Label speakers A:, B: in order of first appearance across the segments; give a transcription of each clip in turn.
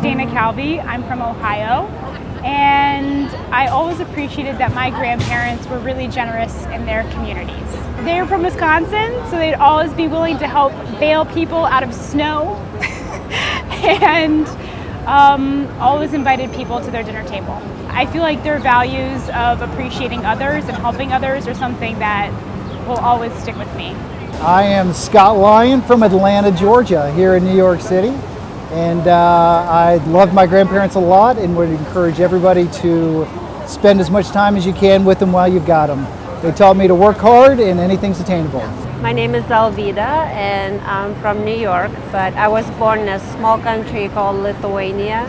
A: Dana Calvi. I'm from Ohio, and I always appreciated that my grandparents were really generous in their communities. They're from Wisconsin, so they'd always be willing to help bail people out of snow and always invited people to their dinner table. I feel like their values of appreciating others and helping others are something that will always stick with me.
B: I am Scott Lyon from Atlanta, Georgia, here in New York City. And I love my grandparents a lot and would encourage everybody to spend as much time as you can with them while you've got them. They taught me to work hard and anything's attainable.
C: My name is Alvida and I'm from New York, but I was born in a small country called Lithuania.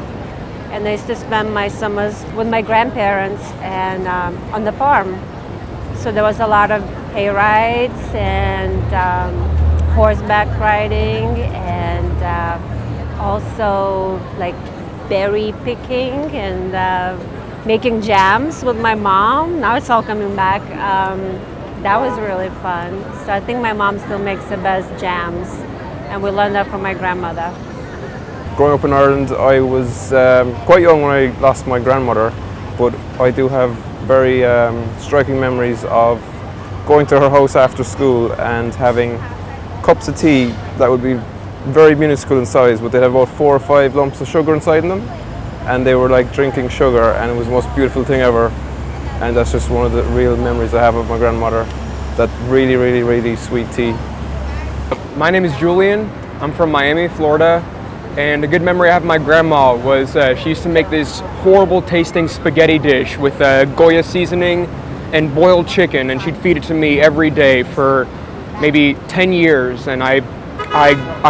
C: And I used to spend my summers with my grandparents and on the farm. So there was a lot of hay rides and horseback riding and also like berry picking and making jams with my mom. Now it's all coming back. That was really fun. So I think my mom still makes the best jams, and we learned that from my grandmother.
D: Growing up in Ireland, I was quite young when I lost my grandmother, but I do have very striking memories of going to her house after school and having cups of tea that would be very minuscule in size, but they'd have about 4 or 5 lumps of sugar inside them, and they were like drinking sugar, and it was the most beautiful thing ever. And that's just one of the real memories I have of my grandmother, that really, really, really sweet tea.
E: My name is Julian. I'm from Miami, Florida. And a good memory I have of my grandma was she used to make this horrible tasting spaghetti dish with Goya seasoning and boiled chicken, and she'd feed it to me every day for maybe 10 years. And I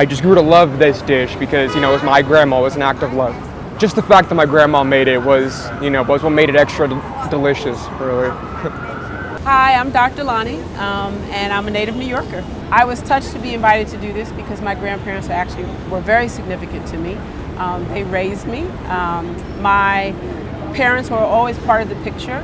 E: just grew to love this dish because, it was my grandma, it was an act of love. Just the fact that my grandma made it was what made it extra delicious, really.
F: Hi, I'm Dr. Lonnie, and I'm a native New Yorker. I was touched to be invited to do this because my grandparents were very significant to me. They raised me. My parents were always part of the picture,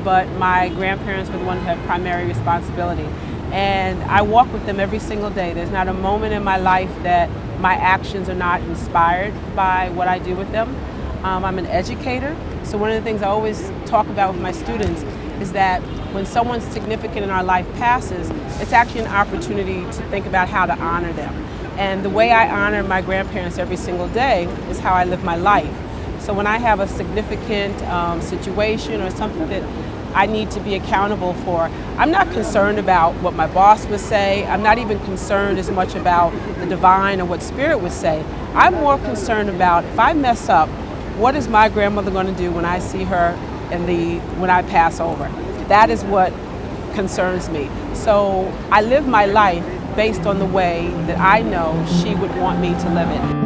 F: but my grandparents were the ones who had primary responsibility. And I walk with them every single day. There's not a moment in my life that my actions are not inspired by what I do with them. I'm an educator, so one of the things I always talk about with my students is that when someone significant in our life passes, it's actually an opportunity to think about how to honor them. And the way I honor my grandparents every single day is how I live my life. So when I have a significant situation or something that I need to be accountable for, I'm not concerned about what my boss would say. I'm not even concerned as much about the divine or what spirit would say. I'm more concerned about, if I mess up, what is my grandmother going to do when I see her when I pass over? That is what concerns me. So I live my life based on the way that I know she would want me to live it.